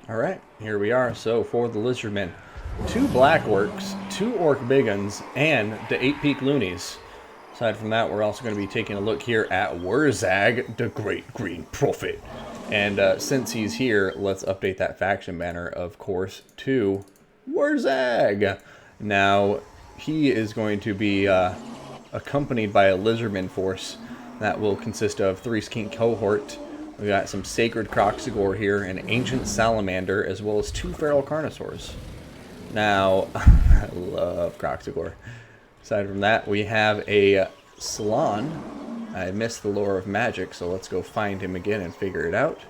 Alright, here we are. So, for the Lizardmen, 2 Black Orcs, 2 Orc Biguns, and the 8 Peak Loonies. Aside from that, we're also going to be taking a look here at Wurzag, the Great Green Prophet. And since he's here, let's update that faction banner, of course, to Wurzag. Now, he is going to be accompanied by a Lizardman force that will consist of 3 Skink Cohort. We got some Sacred Croxigore here, an Ancient Salamander, as well as 2 Feral Carnosaurs. Now, I love Croxigore. Aside from that, we have a Salon. I missed the lore of magic, so let's go find him again and figure it out.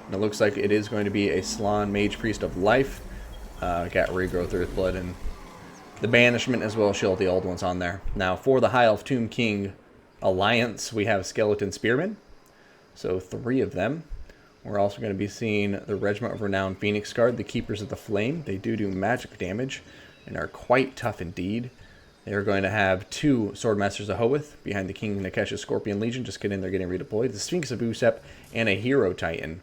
And it looks like it is going to be a Salon Mage Priest of Life. Got Regrowth, Earthblood, and the Banishment, as well as Shield the Old Ones on there. Now, for the High Elf Tomb King Alliance, we have Skeleton Spearmen. So 3 of them. We're also going to be seeing the Regiment of Renowned Phoenix Guard, the Keepers of the Flame. They do magic damage and are quite tough indeed. They are going to have 2 Swordmasters of Hoeth behind the King Nakesh's Scorpion Legion. Just kidding, they're getting redeployed. The Sphinx of Usep and a Hero Titan.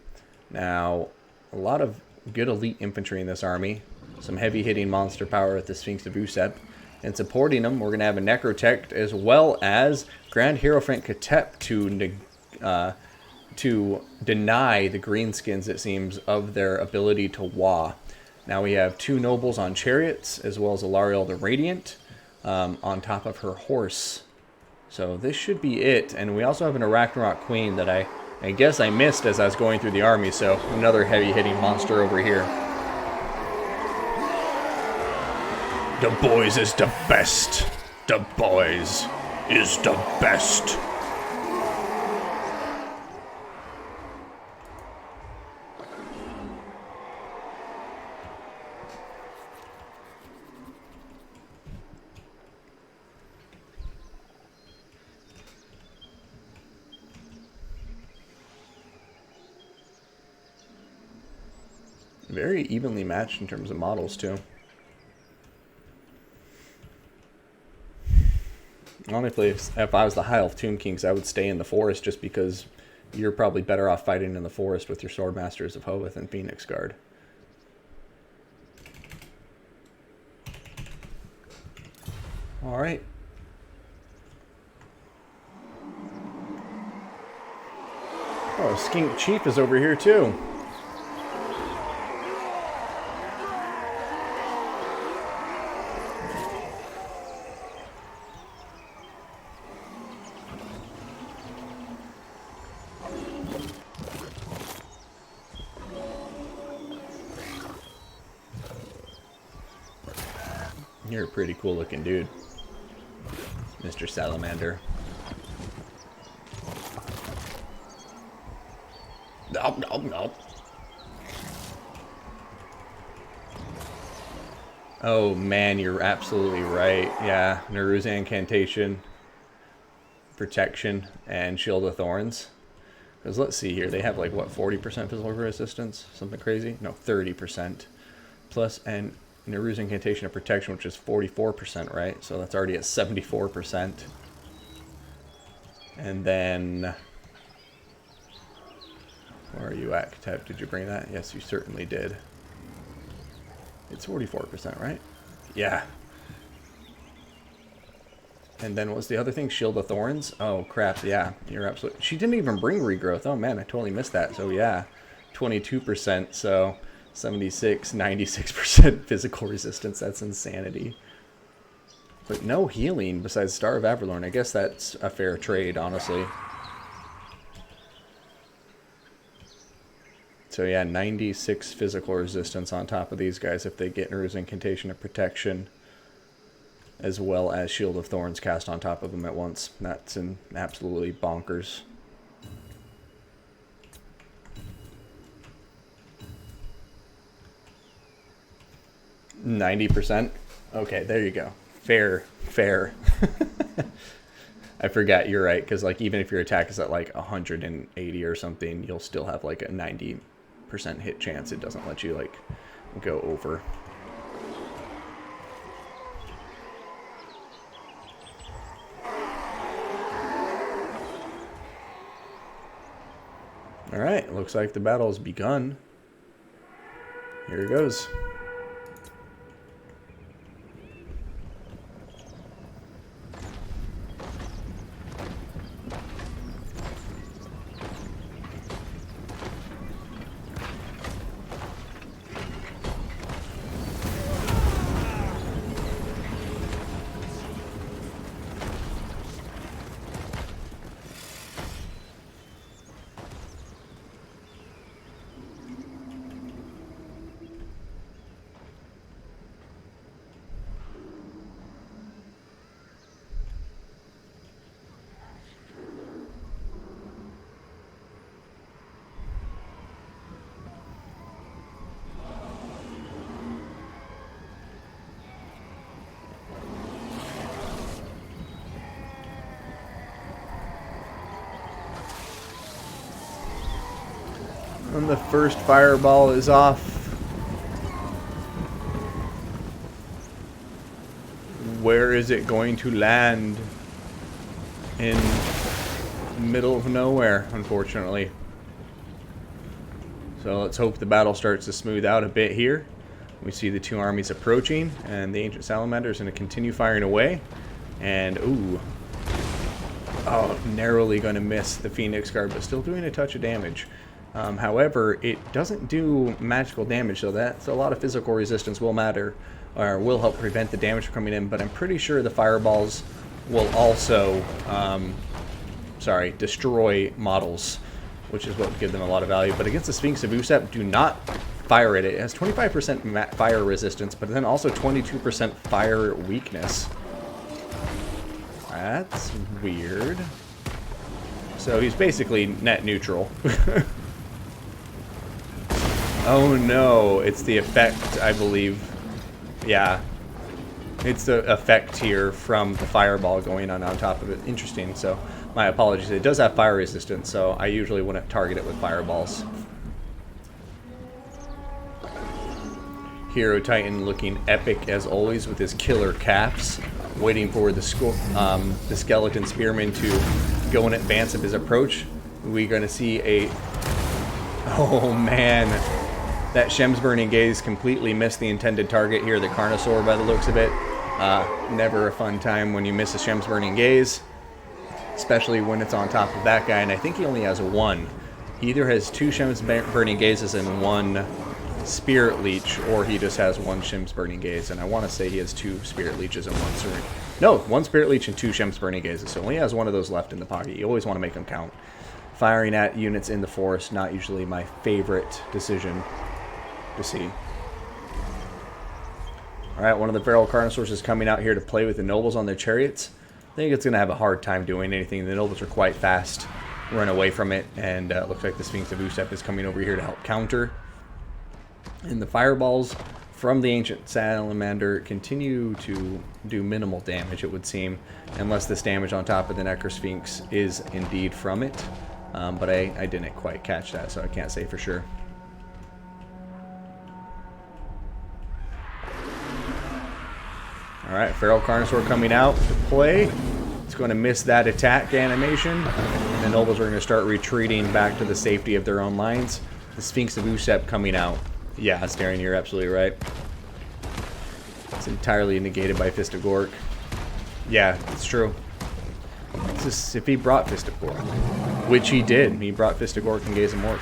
Now, a lot of good elite infantry in this army. Some heavy hitting monster power at the Sphinx of Usep. And supporting them, we're going to have a Necrotect as well as Grand Hierophant Katep to deny the Greenskins, it seems, of their ability to Wah. Now we have 2 nobles on chariots, as well as Alariel the Radiant on top of her horse. So this should be it. And we also have an Arachnarok Queen that I guess I missed as I was going through the army, so another heavy-hitting monster over here. The boys is the best. The boys is the best. Very evenly matched in terms of models, too. Honestly, if I was the High Elf Tomb Kings, I would stay in the forest just because you're probably better off fighting in the forest with your Swordmasters of Hoeth and Phoenix Guard. Alright. Oh, Skink Chief is over here, too. You're a pretty cool looking dude, Mr. Salamander. Nope, nope, nope. Oh man, you're absolutely right. Yeah, Naru's Incantation, Protection, and Shield of Thorns. Because let's see here, they have like, what, 40% physical resistance? Something crazy? No, 30%. Plus, and Naru's Incantation of Protection, which is 44%, right? So that's already at 74%. And then, where are you at, Katep? Did you bring that? Yes, you certainly did. It's 44%, right? Yeah. And then what's the other thing? Shield of Thorns? Oh, crap, yeah. You're absolutely... She didn't even bring Regrowth. Oh, man, I totally missed that. So, yeah, 22%, so 76, 96% physical resistance. That's insanity. But no healing besides Star of Averlorn. I guess that's a fair trade, honestly. So yeah, 96 physical resistance on top of these guys if they get Naru's Incantation of Protection, as well as Shield of Thorns cast on top of them at once. That's absolutely bonkers. %? Okay, there you go. Fair. I forgot, you're right, because like even if your attack is at like 180 or something, you'll still have like a 90% hit chance. It doesn't let you like go over. Alright, looks like the battle has begun. Here it goes. And the first fireball is off. Where is it going to land? In the middle of nowhere, unfortunately. So let's hope the battle starts to smooth out a bit here. We see the two armies approaching, and the Ancient Salamander is going to continue firing away. And, ooh. Oh, narrowly going to miss the Phoenix Guard, but still doing a touch of damage. However, it doesn't do magical damage, so that's a lot of physical resistance will matter, or will help prevent the damage from coming in, but I'm pretty sure the fireballs will also, destroy models, which is what would give them a lot of value. But against the Sphinx of Usep, do not fire at it. It has 25% fire resistance, but then also 22% fire weakness. That's weird. So he's basically net neutral. Oh no, it's the effect, I believe. Yeah. It's the effect here from the fireball going on top of it. Interesting, so my apologies. It does have fire resistance, so I usually wouldn't target it with fireballs. Hero Titan looking epic as always with his killer caps, waiting for the skeleton spearman to go in advance of his approach. We're going to see a... Oh man, that Shem's Burning Gaze completely missed the intended target here, the Carnosaur by the looks of it. Never a fun time when you miss a Shem's Burning Gaze, especially when it's on top of that guy, and I think he only has one. He either has two Shem's Burning Gazes and one Spirit Leech, or he just has one Shem's Burning Gaze, and I want to say he has two Spirit Leeches and one Spirit... No, one Spirit Leech and two Shem's Burning Gazes, so only has one of those left in the pocket. You always want to make them count. Firing at units in the forest, not usually my favorite decision to see. Alright, one of the Feral Carnosaurs is coming out here to play with the Nobles on their chariots. I think it's going to have a hard time doing anything. The Nobles are quite fast, run away from it, and it looks like the Sphinx of Usep is coming over here to help counter. And the fireballs from the Ancient Salamander continue to do minimal damage, it would seem, unless this damage on top of the Necrosphinx is indeed from it. But I didn't quite catch that, so I can't say for sure. Alright, Feral Carnosaur coming out to play. It's going to miss that attack animation. And the Nobles are going to start retreating back to the safety of their own lines. The Sphinx of Usep coming out. Yeah, Starion, you're absolutely right. It's entirely negated by Fist of Gork. Yeah, it's true. It's just if he brought Fist of Gork, which he did. He brought Fist of Gork and Gaze and Mork.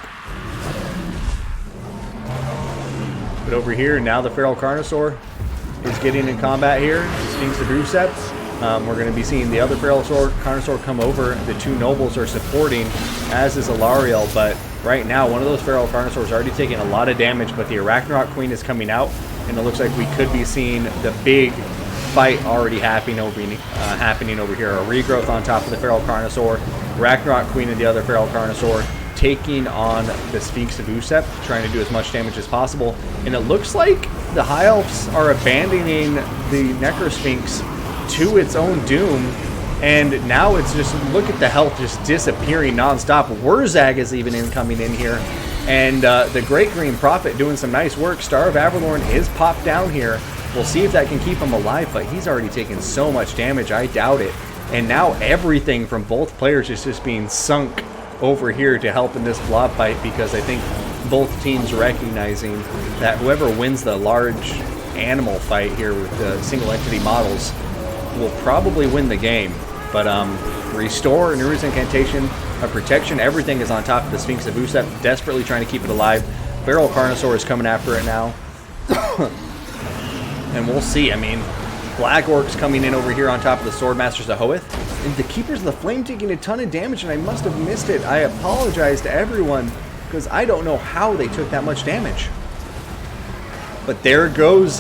But over here, now the Feral Carnosaur is getting in combat here. The Sphinx of Usep. We're going to be seeing the other Feral Carnosaur come over. The two Nobles are supporting, as is Alariel, but right now one of those Feral Carnosaurs is already taking a lot of damage, but the Arachnarok Queen is coming out, and it looks like we could be seeing the big fight already happening over here. A regrowth on top of the Feral Carnosaur, Arachnarok Queen and the other Feral Carnosaur taking on the Sphinx of Usep, trying to do as much damage as possible. And it looks like the High Elves are abandoning the Necrosphinx to its own doom, and now it's just, look at the health just disappearing non-stop. Wurzag is even coming in here, and the Great Green Prophet doing some nice work. Star of Avalorn is popped down here. We'll see if that can keep him alive, but he's already taken so much damage, I doubt it. And now everything from both players is just being sunk over here to help in this blob fight, because I think both teams recognizing that whoever wins the large animal fight here with the single entity models will probably win the game. But Restore, Nuru's Incantation, a protection, everything is on top of the Sphinx of Usep, desperately trying to keep it alive. Feral Carnosaur is coming after it now. And we'll see. I mean, Black Orcs coming in over here on top of the Swordmasters of Hoeth. And the Keepers of the Flame taking a ton of damage, and I must have missed it. I apologize to everyone, because I don't know how they took that much damage. But there goes,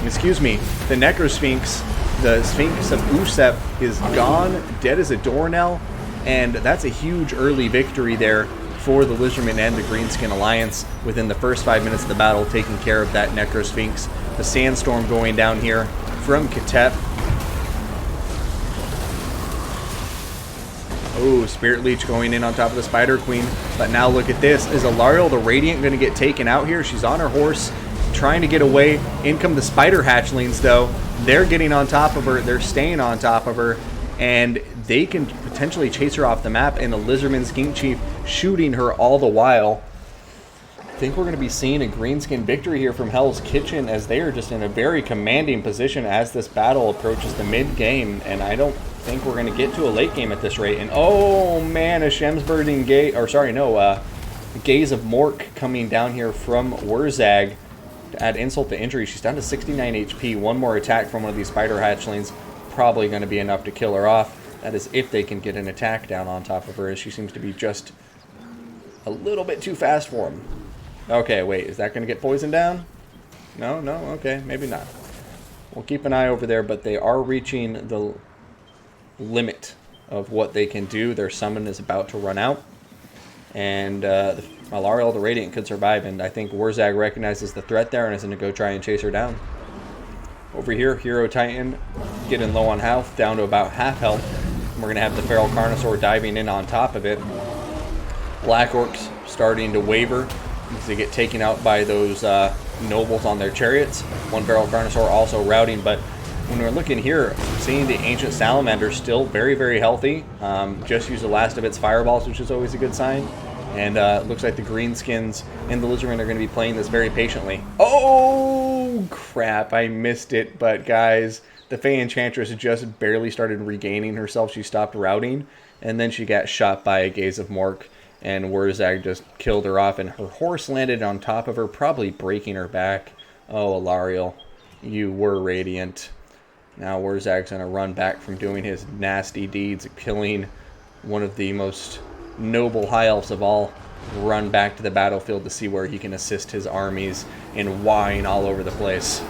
excuse me, the Necrosphinx. The Sphinx of Usep is gone, dead as a doornail, and that's a huge early victory there for the Lizardmen and the Greenskin Alliance within the first 5 minutes of the battle, taking care of that Necrosphinx. The Sandstorm going down here from Ketep. Oh, Spirit Leech going in on top of the Spider Queen. But now look at this. Is Alariel the Radiant going to get taken out here? She's on her horse, trying to get away. In come the Spider Hatchlings, though. They're getting on top of her. They're staying on top of her. And they can potentially chase her off the map. And the Lizardman Skink Chief shooting her all the while. I think we're going to be seeing a Greenskin victory here from Hell's Kitchen, as they are just in a very commanding position as this battle approaches the mid-game. And I don't think we're going to get to a late game at this rate. And oh man, a Shemsburning Gaze, or sorry, no, Gaze of Mork coming down here from Wurzag. To add insult to injury, she's down to 69 HP. One more attack from one of these Spider Hatchlings, probably going to be enough to kill her off. That is if they can get an attack down on top of her, as she seems to be just a little bit too fast for them. Okay, wait, is that going to get poisoned down? No, okay, maybe not. We'll keep an eye over there, but they are reaching the limit of what they can do. Their summon is about to run out, and Alariel the Radiant could survive, and I think Wurzag recognizes the threat there and is going to go try and chase her down. Over here, Hero Titan getting low on health, down to about half health. And we're going to have the Feral Carnosaur diving in on top of it. Black Orcs starting to waver as they get taken out by those nobles on their chariots. One Feral Carnosaur also routing, but when we're looking here, seeing the Ancient Salamander still very, very healthy. Just used the last of its fireballs, which is always a good sign. And it looks like the Greenskins and the Lizardmen are going to be playing this very patiently. Oh, crap. I missed it. But, guys, the Fey Enchantress just barely started regaining herself. She stopped routing, and then she got shot by a Gaze of Mork. And Wurzag just killed her off, and her horse landed on top of her, probably breaking her back. Oh, Alariel, you were radiant. Now Wurzag's going to run back from doing his nasty deeds of killing one of the most noble high elves of all, run back to the battlefield to see where he can assist his armies in wine all over the place.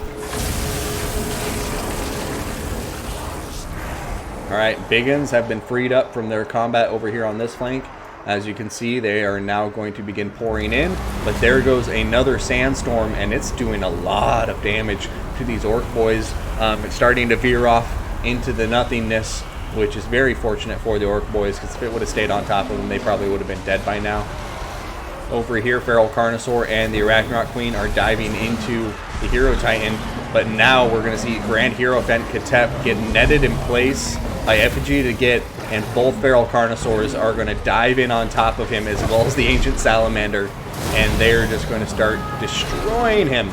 Alright, Biggins have been freed up from their combat over here on this flank. As you can see, they are now going to begin pouring in, but there goes another Sandstorm, and it's doing a lot of damage to these Orc boys. It's starting to veer off into the nothingness, which is very fortunate for the Orc boys, because if it would have stayed on top of them, they probably would have been dead by now. Over here, Feral Carnosaur and the Arachnoid Queen are diving into the Hero Titan, but now we're going to see Grand Hierophant Ketep get netted in place by Effigy to get, and both Feral Carnosaurs are going to dive in on top of him, as well as the Ancient Salamander, and they're just going to start destroying him.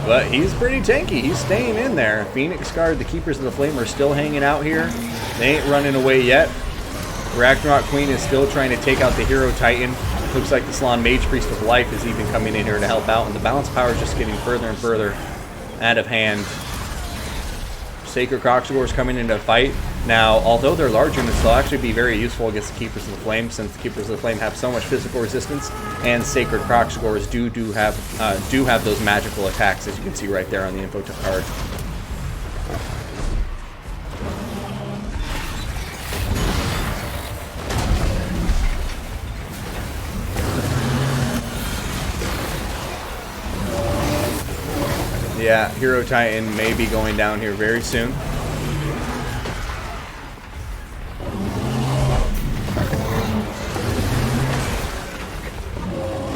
But he's pretty tanky. He's staying in there. Phoenix Guard, the Keepers of the Flame, are still hanging out here. They ain't running away yet. Ragnarok Queen is still trying to take out the Hero Titan. Looks like the Salon Mage Priest of Life is even coming in here to help out, and the balance power is just getting further and further out of hand. Sacred Croxagore is coming into a fight. Now, although they're large units, they'll actually be very useful against the Keepers of the Flame, since the Keepers of the Flame have so much physical resistance, and Sacred Croxagores do have those magical attacks, as you can see right there on the info card. Yeah, Hero Titan may be going down here very soon.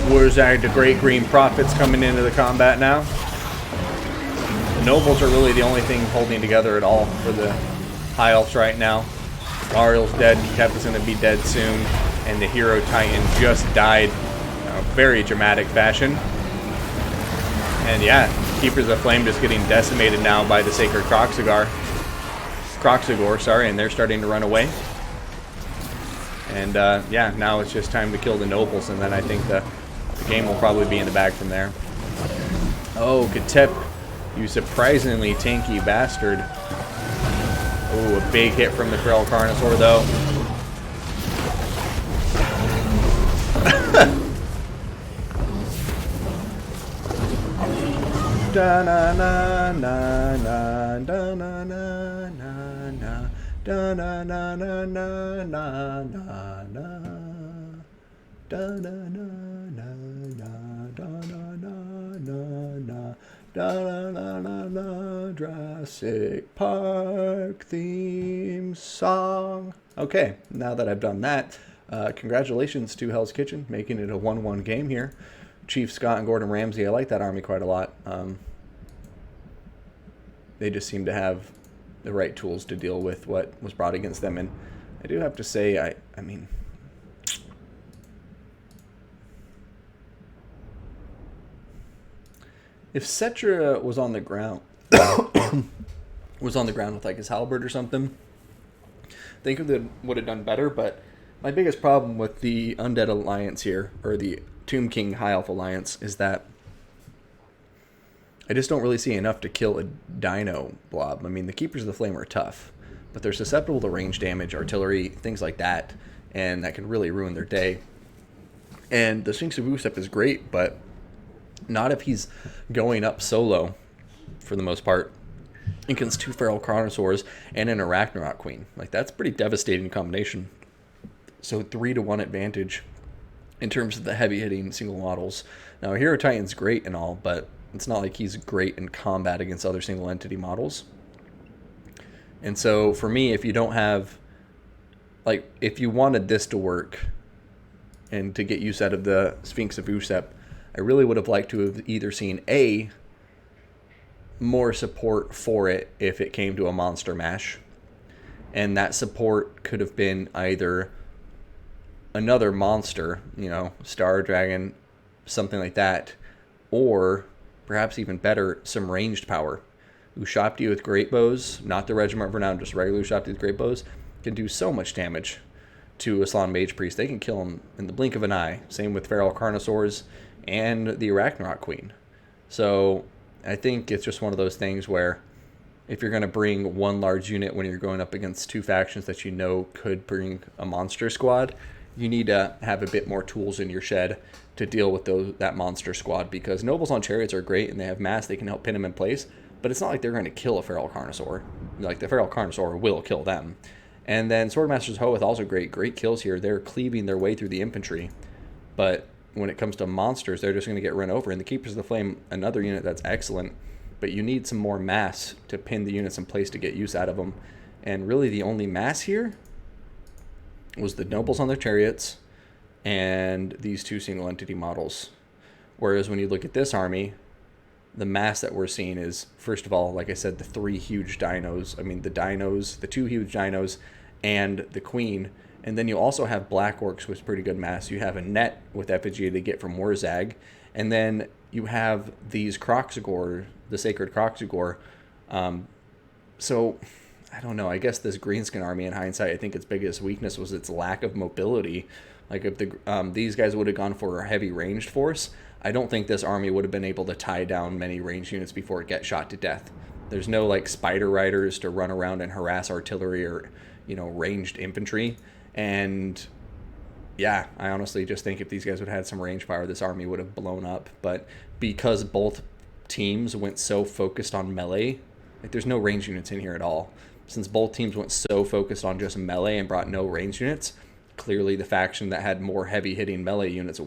Wurzag, the Great Green Prophets, coming into the combat now. The Nobles are really the only thing holding together at all for the High Elves right now. Ariel's dead, Ketep is going to be dead soon. and the hero titan just died in a very dramatic fashion. And yeah, Keepers of Flame just getting decimated now by the Sacred Croxagore, and they're starting to run away. And yeah, now it's just time to kill the nobles, and then I think the game will probably be in the bag from there. Oh, Katep, you surprisingly tanky bastard. Oh, a big hit from the Feral Carnosaur, though. Da na na na na da na na na na da na na na na na na na da na na na na da na na na na da na na na na Jurassic Park theme song. Okay, now that I've done that, congratulations to Hell's Kitchen, making it a 1-1 game here. Chief Scott and Gordon Ramsay, I like that army quite a lot. They just seem to have the right tools to deal with what was brought against them. And I do have to say, I mean, if Cetra was on the ground, with like his halberd or something, I think it would have done better. But my biggest problem with the Undead Alliance here, or the Tomb King High Elf Alliance, is that I just don't really see enough to kill a dino blob. I mean, the Keepers of the Flame are tough, but they're susceptible to range damage, artillery, things like that, and that can really ruin their day. And the Sphinx of Usep is great, but not if he's going up solo, for the most part, against 2 Feral Carnosaurs and an Arachnarok Queen. Like, that's a pretty devastating combination. So 3-to-1 advantage in terms of the heavy-hitting single models. Now, Hero Titan's great and all, but it's not like he's great in combat against other single entity models. And so for me, if you don't have, like, if you wanted this to work and to get use out of the Sphinx of Usep, I really would have liked to have either seen more support for it if it came to a monster mash. And that support could have been either another monster, you know, Star Dragon, something like that, or perhaps even better, some ranged power. Ushabti with great bows, not the Regiment of Renown, just regular Ushabti with great bows, can do so much damage to Aslan Mage Priest. They can kill him in the blink of an eye. Same with Feral Carnosaurs and the Arachnarok Queen. So I think it's just one of those things where if you're going to bring one large unit when you're going up against 2 factions that you know could bring a monster squad, you need to have a bit more tools in your shed to deal with that monster squad, because Nobles on Chariots are great and they have mass, they can help pin them in place, but it's not like they're going to kill a Feral Carnosaur. Like, the Feral Carnosaur will kill them. And then Swordmaster's Hoeth, also great kills here. They're cleaving their way through the infantry, but when it comes to monsters, they're just going to get run over. And the Keepers of the Flame, another unit that's excellent, but you need some more mass to pin the units in place to get use out of them. And really the only mass here was the Nobles on their Chariots and these 2 single entity models. Whereas when you look at this army, the mass that we're seeing is, first of all, like I said, the 3 huge dinos. I mean, the 2 huge dinos and the Queen. And then you also have Black Orcs with pretty good mass. You have a net with effigy to get from Wurzag. And then you have these Croxagore, the Sacred Croxagore. So, I don't know. I guess this Greenskin army, in hindsight, I think its biggest weakness was its lack of mobility. Like, if these guys would have gone for a heavy ranged force, I don't think this army would have been able to tie down many ranged units before it gets shot to death. There's no, like, spider riders to run around and harass artillery or, you know, ranged infantry. And yeah, I honestly just think if these guys would have had some range fire, this army would have blown up. But because both teams went so focused on melee, like, there's no range units in here at all. Since both teams went so focused on just melee and brought no range units, clearly the faction that had more heavy hitting melee units